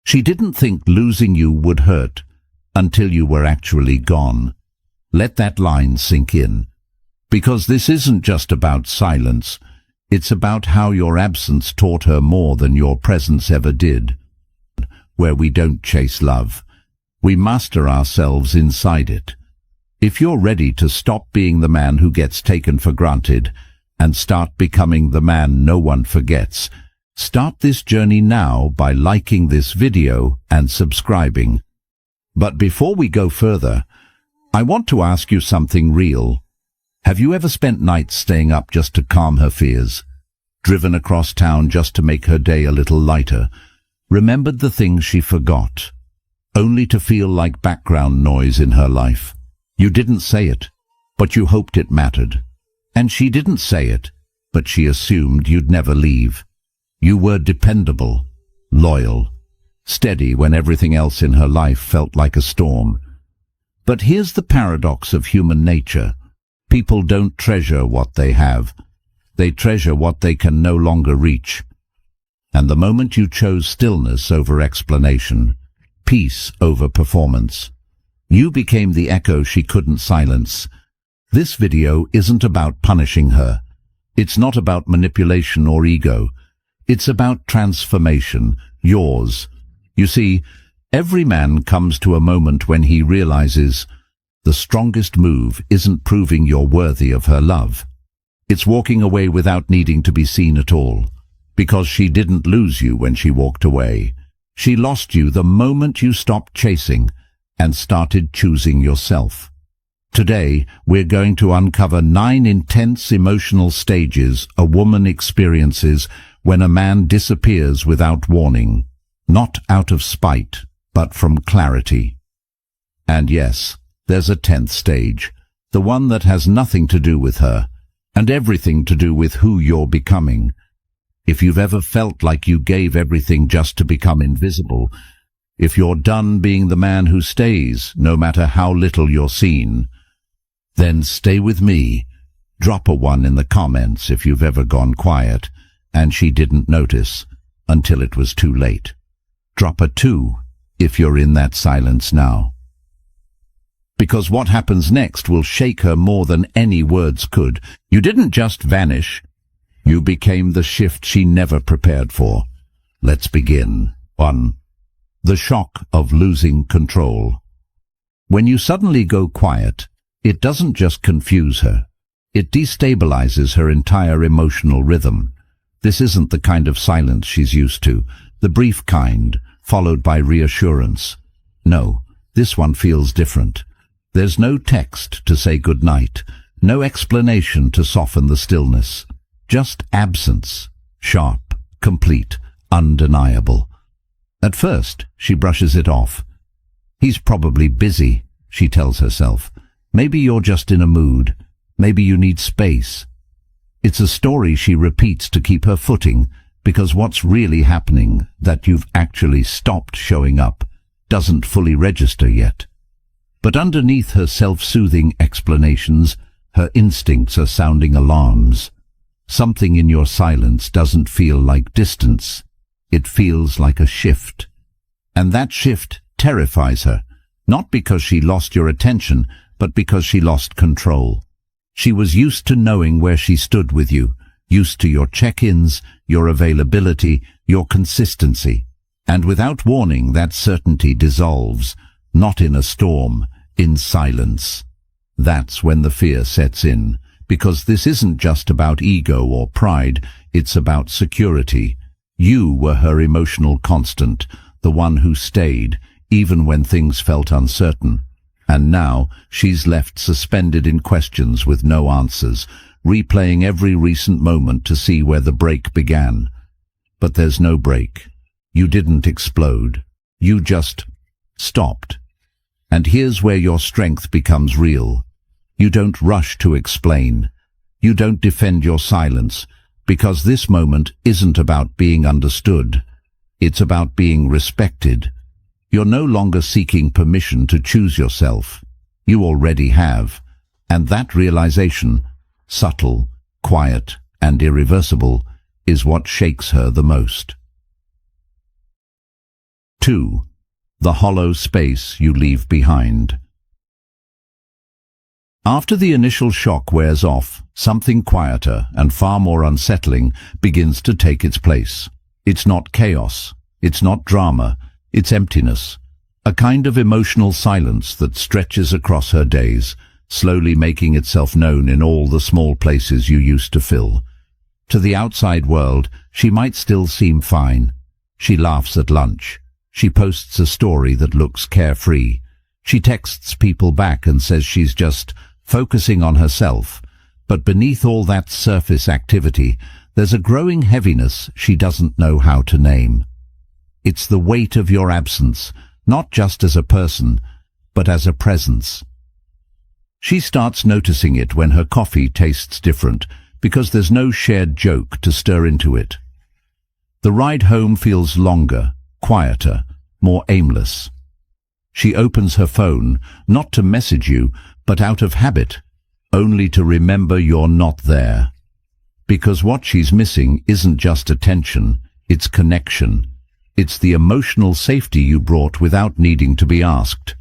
She didn't think losing you would hurt until you were actually gone. Let that line sink in. Because this isn't just about silence. It's about how your absence taught her more than your presence ever did. Where we don't chase love, we master ourselves inside it. If you're ready to stop being the man who gets taken for granted and start becoming the man no one forgets, start this journey now by liking this video and subscribing. But before we go further, I want to ask you something real. Have you ever spent nights staying up just to calm her fears? Driven across town just to make her day a little lighter? Remembered the things she forgot, only to feel like background noise in her life? You didn't say it, but you hoped it mattered. And she didn't say it, but she assumed you'd never leave. You were dependable, loyal, steady when everything else in her life felt like a storm. But here's the paradox of human nature. People don't treasure what they have. They treasure what they can no longer reach. And the moment you chose stillness over explanation, peace over performance, you became the echo she couldn't silence. This video isn't about punishing her. It's not about manipulation or ego. It's about transformation, yours. You see, every man comes to a moment when he realizes the strongest move isn't proving you're worthy of her love. It's walking away without needing to be seen at all. Because she didn't lose you when she walked away. She lost you the moment you stopped chasing and started choosing yourself. Today, we're going to uncover 9 intense emotional stages a woman experiences when a man disappears without warning, not out of spite, but from clarity. And yes, there's a 10th stage, the one that has nothing to do with her, and everything to do with who you're becoming. If you've ever felt like you gave everything just to become invisible, if you're done being the man who stays, no matter how little you're seen, then stay with me. Drop a 1 in the comments if you've ever gone quiet, and she didn't notice until it was too late. Drop a 2 if you're in that silence now. Because what happens next will shake her more than any words could. You didn't just vanish. You became the shift she never prepared for. Let's begin. 1. The shock of losing control. When you suddenly go quiet, it doesn't just confuse her. It destabilizes her entire emotional rhythm. This isn't the kind of silence she's used to, the brief kind, followed by reassurance. No, this one feels different. There's no text to say goodnight, no explanation to soften the stillness. Just absence, sharp, complete, undeniable. At first, she brushes it off. He's probably busy, she tells herself. Maybe you're just in a mood. Maybe you need space. It's a story she repeats to keep her footing, because what's really happening, that you've actually stopped showing up, doesn't fully register yet. But underneath her self-soothing explanations, her instincts are sounding alarms. Something in your silence doesn't feel like distance. It feels like a shift. And that shift terrifies her, not because she lost your attention, but because she lost control. She was used to knowing where she stood with you, used to your check-ins, your availability, your consistency. And without warning, that certainty dissolves, not in a storm, in silence. That's when the fear sets in, because this isn't just about ego or pride, it's about security. You were her emotional constant, the one who stayed, even when things felt uncertain. And now she's left suspended in questions with no answers, replaying every recent moment to see where the break began. But there's no break. You didn't explode. You just stopped. And here's where your strength becomes real. You don't rush to explain. You don't defend your silence, because this moment isn't about being understood. It's about being respected. You're no longer seeking permission to choose yourself. You already have. And that realization, subtle, quiet, and irreversible, is what shakes her the most. 2. The hollow space you leave behind. After the initial shock wears off, something quieter and far more unsettling begins to take its place. It's not chaos, it's not drama, it's emptiness. A kind of emotional silence that stretches across her days, slowly making itself known in all the small places you used to fill. To the outside world, she might still seem fine. She laughs at lunch. She posts a story that looks carefree. She texts people back and says she's just focusing on herself. But beneath all that surface activity, there's a growing heaviness she doesn't know how to name. It's the weight of your absence, not just as a person, but as a presence. She starts noticing it when her coffee tastes different, because there's no shared joke to stir into it. The ride home feels longer, quieter, more aimless. She opens her phone, not to message you, but out of habit, only to remember you're not there. Because what she's missing isn't just attention, it's connection. It's the emotional safety you brought without needing to be asked.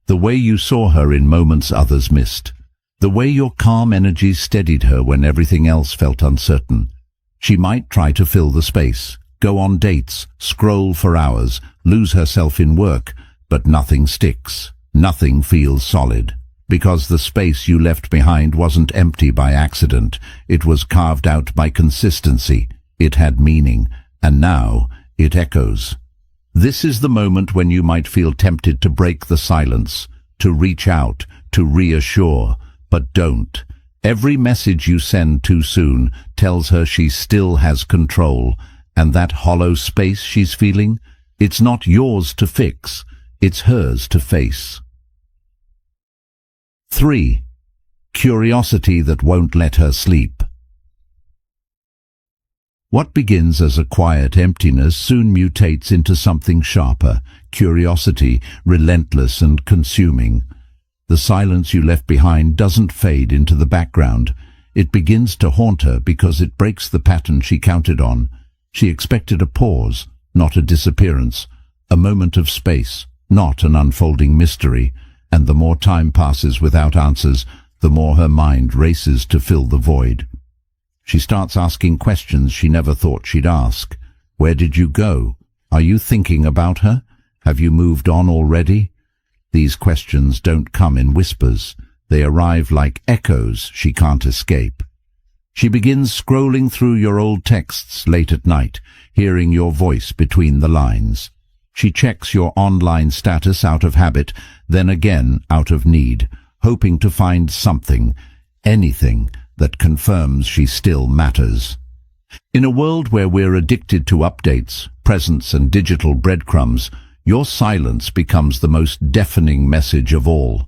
The way you saw her in moments others missed. The way your calm energy steadied her when everything else felt uncertain. She might try to fill the space, go on dates, scroll for hours, lose herself in work, but nothing sticks. Nothing feels solid. Because the space you left behind wasn't empty by accident. It was carved out by consistency. It had meaning, and now it echoes. This is the moment when you might feel tempted to break the silence, to reach out, to reassure, but don't. Every message you send too soon tells her she still has control, and that hollow space she's feeling, it's not yours to fix, it's hers to face. 3. Curiosity that won't let her sleep. What begins as a quiet emptiness soon mutates into something sharper, curiosity, relentless and consuming. The silence you left behind doesn't fade into the background. It begins to haunt her because it breaks the pattern she counted on. She expected a pause, not a disappearance, a moment of space, not an unfolding mystery. And the more time passes without answers, the more her mind races to fill the void. She starts asking questions she never thought she'd ask. Where did you go? Are you thinking about her? Have you moved on already? These questions don't come in whispers. They arrive like echoes she can't escape. She begins scrolling through your old texts late at night, hearing your voice between the lines. She checks your online status out of habit, then again out of need, hoping to find something, anything, that confirms she still matters. In a world where we're addicted to updates, presents and digital breadcrumbs, your silence becomes the most deafening message of all.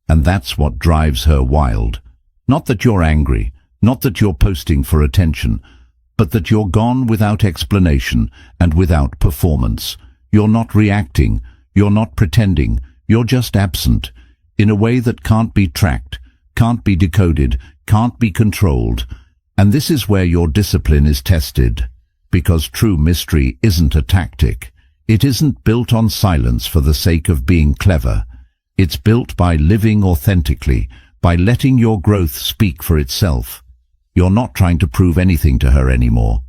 And that's what drives her wild. Not that you're angry, not that you're posting for attention, but that you're gone without explanation and without performance. You're not reacting, you're not pretending, you're just absent, in a way that can't be tracked, can't be decoded, can't be controlled. And this is where your discipline is tested, because true mystery isn't a tactic. It isn't built on silence for the sake of being clever. It's built by living authentically, by letting your growth speak for itself. You're not trying to prove anything to her anymore.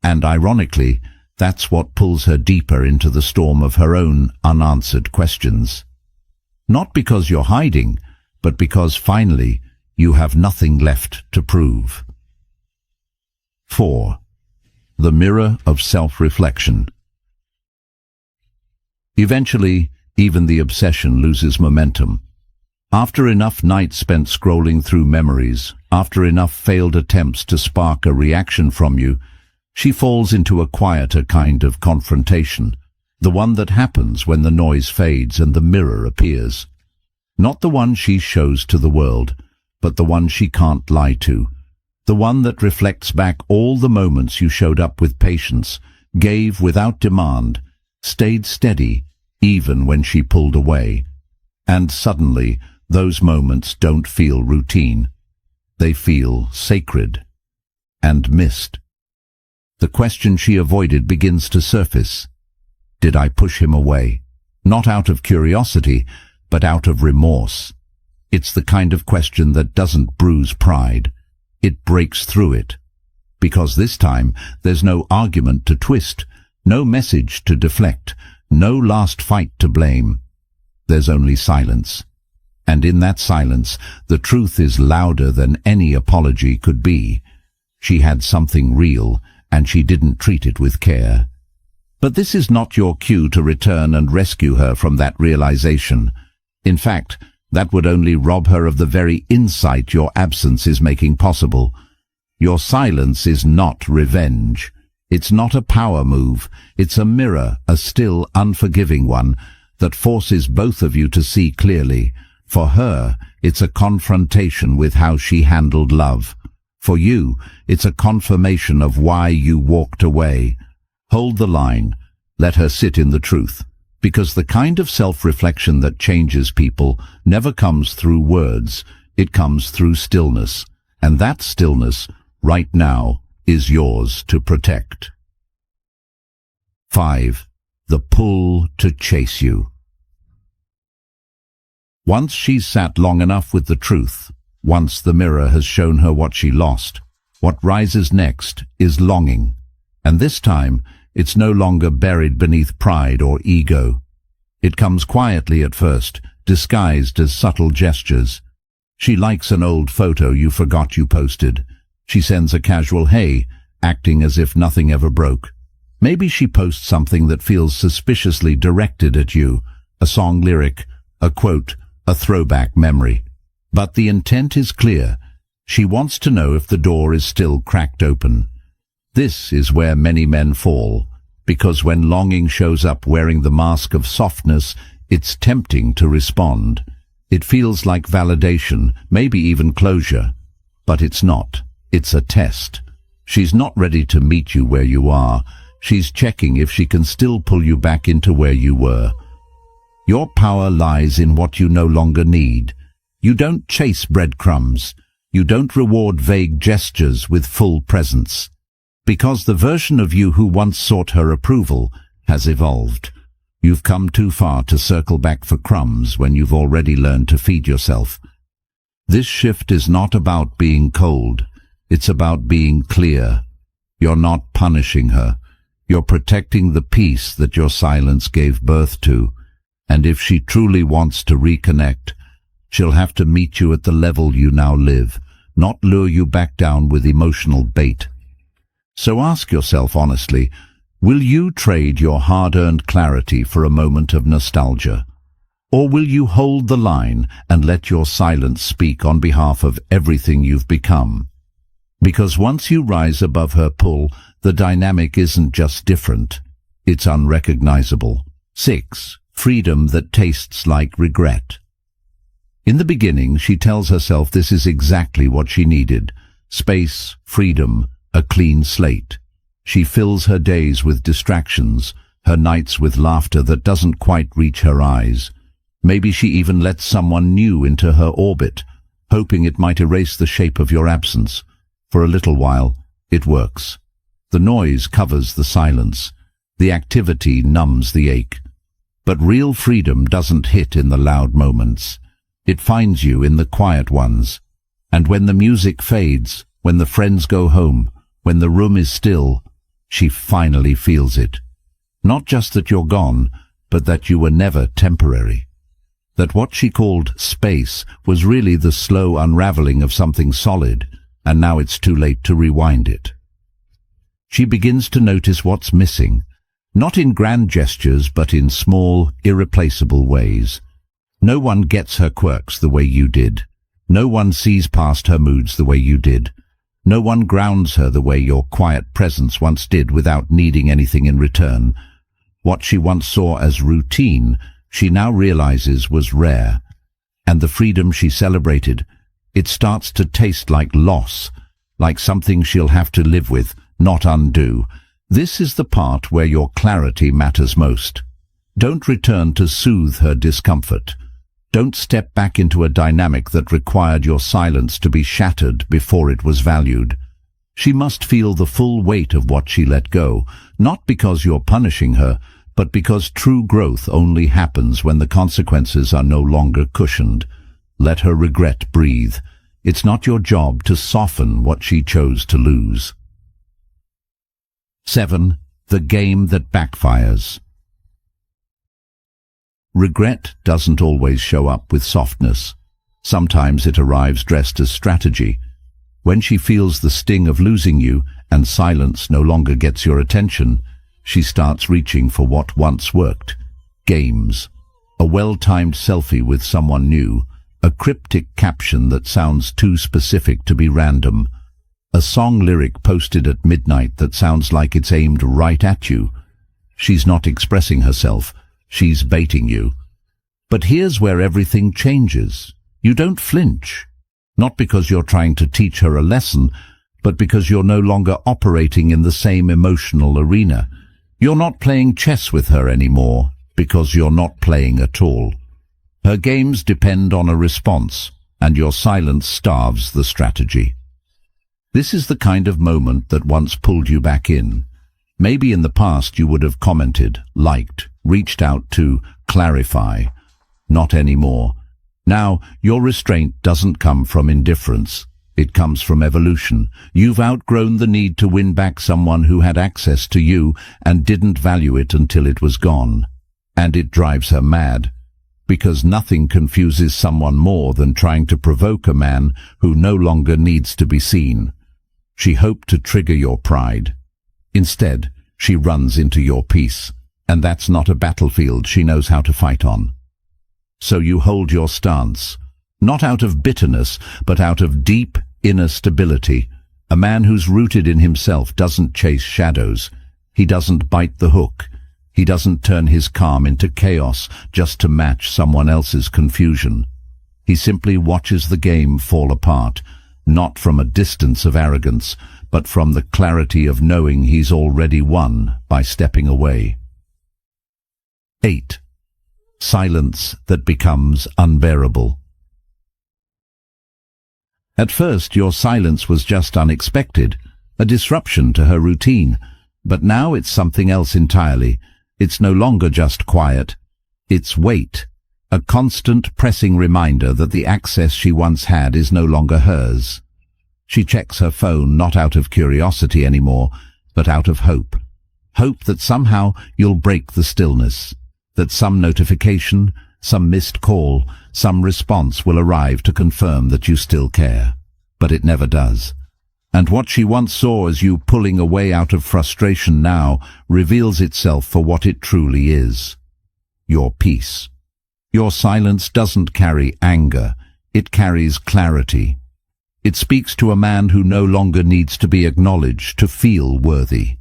And ironically, that's what pulls her deeper into the storm of her own unanswered questions. Not because you're hiding, but because finally you have nothing left to prove. 4. The mirror of self-reflection. Eventually, even the obsession loses momentum. After enough nights spent scrolling through memories, after enough failed attempts to spark a reaction from you, she falls into a quieter kind of confrontation, the one that happens when the noise fades and the mirror appears. Not the one she shows to the world, but the one she can't lie to, the one that reflects back all the moments you showed up with patience, gave without demand, stayed steady, even when she pulled away. And suddenly, those moments don't feel routine. They feel sacred and missed. The question she avoided begins to surface. Did I push him away? Not out of curiosity, but out of remorse. It's the kind of question that doesn't bruise pride. It breaks through it. Because this time, there's no argument to twist, no message to deflect, no last fight to blame. There's only silence. And in that silence, the truth is louder than any apology could be. She had something real, and she didn't treat it with care. But this is not your cue to return and rescue her from that realization. In fact, that would only rob her of the very insight your absence is making possible. Your silence is not revenge. It's not a power move. It's a mirror, a still, unforgiving one, that forces both of you to see clearly. For her, it's a confrontation with how she handled love. For you, it's a confirmation of why you walked away. Hold the line. Let her sit in the truth. Because the kind of self-reflection that changes people never comes through words. It comes through stillness. And that stillness, right now, is yours to protect. 5. The pull to chase you. Once she's sat long enough with the truth, once the mirror has shown her what she lost, what rises next is longing. And this time, it's no longer buried beneath pride or ego. It comes quietly at first, disguised as subtle gestures. She likes an old photo you forgot you posted. She sends a casual hey, acting as if nothing ever broke. Maybe she posts something that feels suspiciously directed at you, a song lyric, a quote, a throwback memory. But the intent is clear. She wants to know if the door is still cracked open. This is where many men fall, because when longing shows up wearing the mask of softness, it's tempting to respond. It feels like validation, maybe even closure. But it's not. It's a test. She's not ready to meet you where you are. She's checking if she can still pull you back into where you were. Your power lies in what you no longer need. You don't chase breadcrumbs. You don't reward vague gestures with full presence. Because the version of you who once sought her approval has evolved. You've come too far to circle back for crumbs when you've already learned to feed yourself. This shift is not about being cold. It's about being clear. You're not punishing her. You're protecting the peace that your silence gave birth to. And if she truly wants to reconnect, she'll have to meet you at the level you now live, not lure you back down with emotional bait. So ask yourself honestly, will you trade your hard-earned clarity for a moment of nostalgia? Or will you hold the line and let your silence speak on behalf of everything you've become? Because once you rise above her pull, the dynamic isn't just different, it's unrecognizable. 6. Freedom that tastes like regret. In the beginning, she tells herself this is exactly what she needed. Space, freedom, a clean slate. She fills her days with distractions, her nights with laughter that doesn't quite reach her eyes. Maybe she even lets someone new into her orbit, hoping it might erase the shape of your absence. For a little while, it works. The noise covers the silence. The activity numbs the ache. But real freedom doesn't hit in the loud moments. It finds you in the quiet ones. And when the music fades, when the friends go home, when the room is still, she finally feels it. Not just that you're gone, but that you were never temporary. That what she called space was really the slow unraveling of something solid, and now it's too late to rewind it. She begins to notice what's missing, not in grand gestures, but in small, irreplaceable ways. No one gets her quirks the way you did. No one sees past her moods the way you did. No one grounds her the way your quiet presence once did without needing anything in return. What she once saw as routine, she now realizes was rare. And the freedom she celebrated, it starts to taste like loss, like something she'll have to live with, not undo. This is the part where your clarity matters most. Don't return to soothe her discomfort. Don't step back into a dynamic that required your silence to be shattered before it was valued. She must feel the full weight of what she let go, not because you're punishing her, but because true growth only happens when the consequences are no longer cushioned. Let her regret breathe. It's not your job to soften what she chose to lose. 7. The game that backfires. Regret doesn't always show up with softness. Sometimes it arrives dressed as strategy. When she feels the sting of losing you and silence no longer gets your attention, she starts reaching for what once worked. Games. A well-timed selfie with someone new. A cryptic caption that sounds too specific to be random. A song lyric posted at midnight that sounds like it's aimed right at you. She's not expressing herself. She's baiting you. But here's where everything changes. You don't flinch. Not because you're trying to teach her a lesson, but because you're no longer operating in the same emotional arena. You're not playing chess with her anymore, because you're not playing at all. Her games depend on a response, and your silence starves the strategy. This is the kind of moment that once pulled you back in. Maybe in the past you would have commented, liked, reached out to clarify. Not anymore. Now, your restraint doesn't come from indifference. It comes from evolution. You've outgrown the need to win back someone who had access to you and didn't value it until it was gone. And it drives her mad. Because nothing confuses someone more than trying to provoke a man who no longer needs to be seen. She hoped to trigger your pride. Instead, she runs into your peace, and that's not a battlefield she knows how to fight on. So you hold your stance, not out of bitterness, but out of deep inner stability. A man who's rooted in himself doesn't chase shadows. He doesn't bite the hook. He doesn't turn his calm into chaos just to match someone else's confusion. He simply watches the game fall apart, not from a distance of arrogance, but from the clarity of knowing he's already won by stepping away. 8. Silence that becomes unbearable. At first, your silence was just unexpected, a disruption to her routine, but now it's something else entirely. It's no longer just quiet. It's weight, a constant pressing reminder that the access she once had is no longer hers. She checks her phone not out of curiosity anymore, but out of hope. Hope that somehow you'll break the stillness, that some notification, some missed call, some response will arrive to confirm that you still care. But it never does. And what she once saw as you pulling away out of frustration now reveals itself for what it truly is. Your peace. Your silence doesn't carry anger, it carries clarity. It speaks to a man who no longer needs to be acknowledged to feel worthy.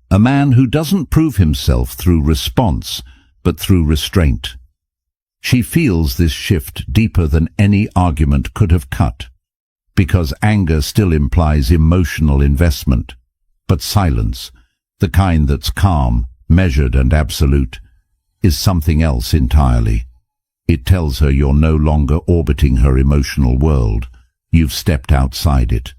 A man who doesn't prove himself through response, but through restraint. She feels this shift deeper than any argument could have cut. Because anger still implies emotional investment. But silence, the kind that's calm, measured and absolute, is something else entirely. It tells her you're no longer orbiting her emotional world. You've stepped outside it.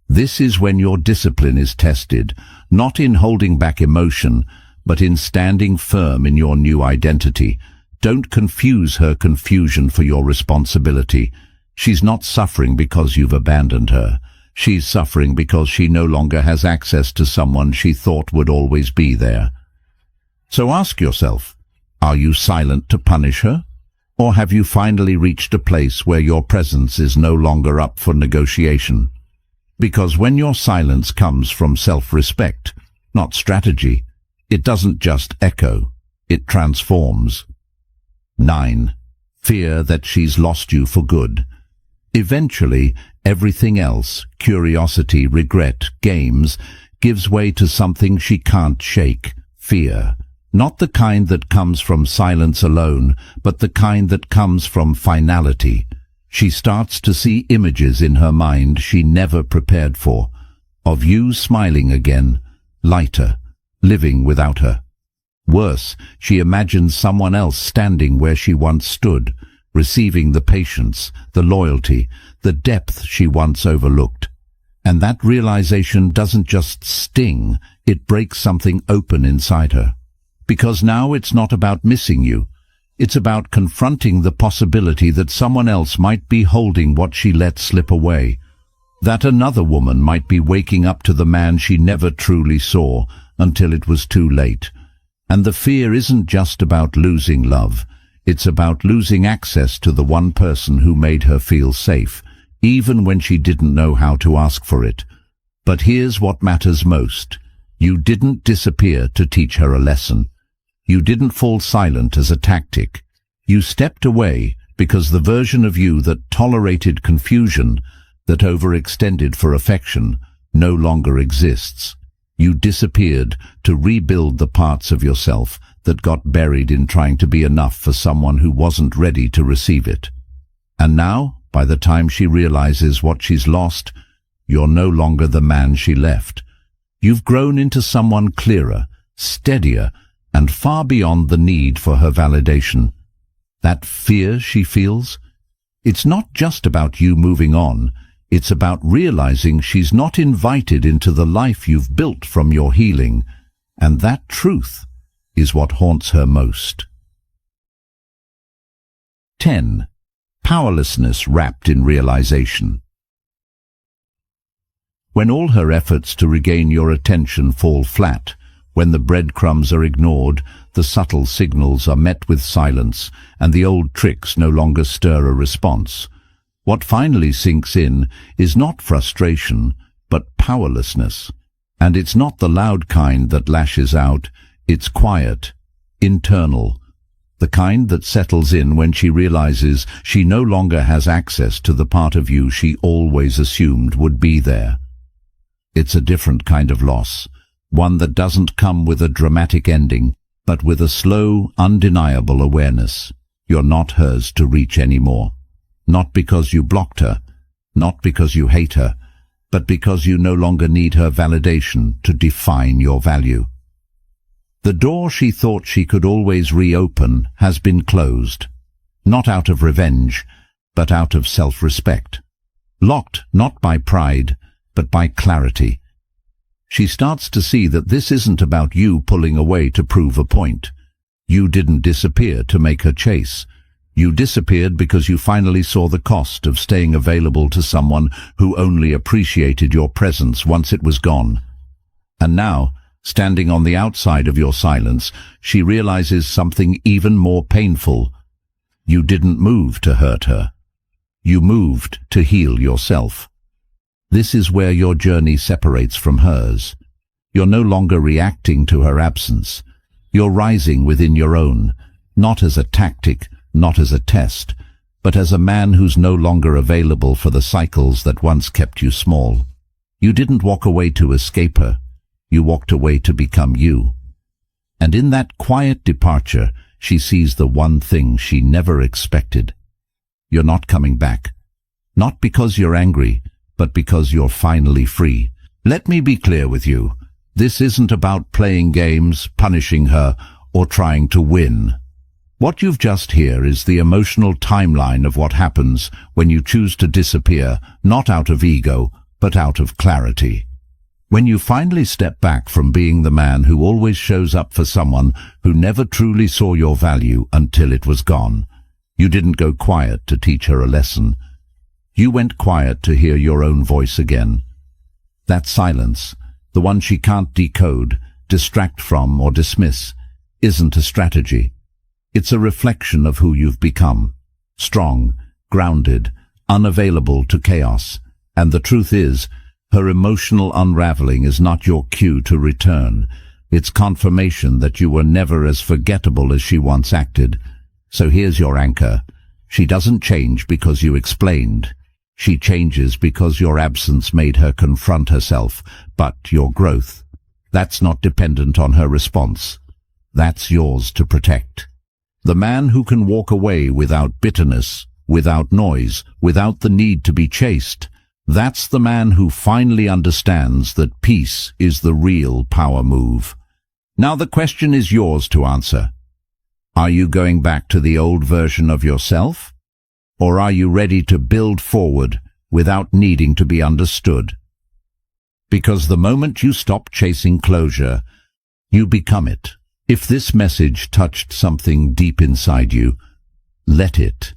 This is when your discipline is tested, not in holding back emotion, but in standing firm in your new identity. Don't confuse her confusion for your responsibility. She's not suffering because you've abandoned her. She's suffering because she no longer has access to someone she thought would always be there. So ask yourself, are you silent to punish her? Or have you finally reached a place where your presence is no longer up for negotiation? Because when your silence comes from self-respect, not strategy, it doesn't just echo, it transforms. 9. Fear that she's lost you for good. Eventually, everything else, curiosity, regret, games, gives way to something she can't shake, fear. Not the kind that comes from silence alone, but the kind that comes from finality. She starts to see images in her mind she never prepared for, of you smiling again, lighter, living without her. Worse, she imagines someone else standing where she once stood, receiving the patience, the loyalty, the depth she once overlooked. And that realization doesn't just sting, it breaks something open inside her. Because now it's not about missing you. It's about confronting the possibility that someone else might be holding what she let slip away. That another woman might be waking up to the man she never truly saw until it was too late. And the fear isn't just about losing love. It's about losing access to the one person who made her feel safe, even when she didn't know how to ask for it. But here's what matters most. You didn't disappear to teach her a lesson. You didn't fall silent as a tactic. You stepped away because the version of you that tolerated confusion, that overextended for affection, no longer exists. You disappeared to rebuild the parts of yourself that got buried in trying to be enough for someone who wasn't ready to receive it. And now, by the time she realizes what she's lost, you're no longer the man she left. You've grown into someone clearer, steadier, and far beyond the need for her validation. That fear she feels, it's not just about you moving on. It's about realizing she's not invited into the life you've built from your healing, and that truth is what haunts her most. 10. Powerlessness wrapped in realization. When all her efforts to regain your attention fall flat, when the breadcrumbs are ignored, the subtle signals are met with silence, and the old tricks no longer stir a response, what finally sinks in is not frustration, but powerlessness. And it's not the loud kind that lashes out, it's quiet, internal, the kind that settles in when she realizes she no longer has access to the part of you she always assumed would be there. It's a different kind of loss, one that doesn't come with a dramatic ending, but with a slow, undeniable awareness. You're not hers to reach anymore. Not because you blocked her, not because you hate her, but because you no longer need her validation to define your value. The door she thought she could always reopen has been closed, not out of revenge, but out of self-respect. Locked not by pride, but by clarity. She starts to see that this isn't about you pulling away to prove a point. You didn't disappear to make her chase. You disappeared because you finally saw the cost of staying available to someone who only appreciated your presence once it was gone. And now, standing on the outside of your silence, she realizes something even more painful. You didn't move to hurt her. You moved to heal yourself. This is where your journey separates from hers. You're no longer reacting to her absence. You're rising within your own, not as a tactic, not as a test, but as a man who's no longer available for the cycles that once kept you small. You didn't walk away to escape her. You walked away to become you. And in that quiet departure, she sees the one thing she never expected. You're not coming back. Not because you're angry, but because you're finally free. Let me be clear with you. This isn't about playing games, punishing her, or trying to win. What you've just heard is the emotional timeline of what happens when you choose to disappear, not out of ego, but out of clarity. When you finally step back from being the man who always shows up for someone who never truly saw your value until it was gone. You didn't go quiet to teach her a lesson. You went quiet to hear your own voice again. That silence, the one she can't decode, distract from, or dismiss, isn't a strategy. It's a reflection of who you've become. Strong, grounded, unavailable to chaos. And the truth is, her emotional unraveling is not your cue to return. It's confirmation that you were never as forgettable as she once acted. So here's your anchor. She doesn't change because you explained. She changes because your absence made her confront herself, but your growth. That's not dependent on her response. That's yours to protect. The man who can walk away without bitterness, without noise, without the need to be chased, that's the man who finally understands that peace is the real power move. Now the question is yours to answer. Are you going back to the old version of yourself? Or are you ready to build forward without needing to be understood? Because the moment you stop chasing closure, you become it. If this message touched something deep inside you, let it.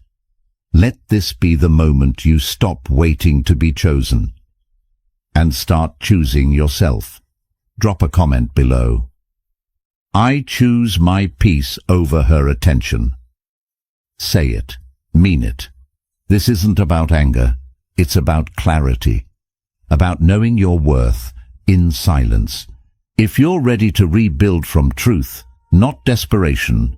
Let this be the moment you stop waiting to be chosen and start choosing yourself. Drop a comment below. I choose my peace over her attention. Say it. Mean it. This isn't about anger. It's about clarity. About knowing your worth in silence. If you're ready to rebuild from truth, not desperation,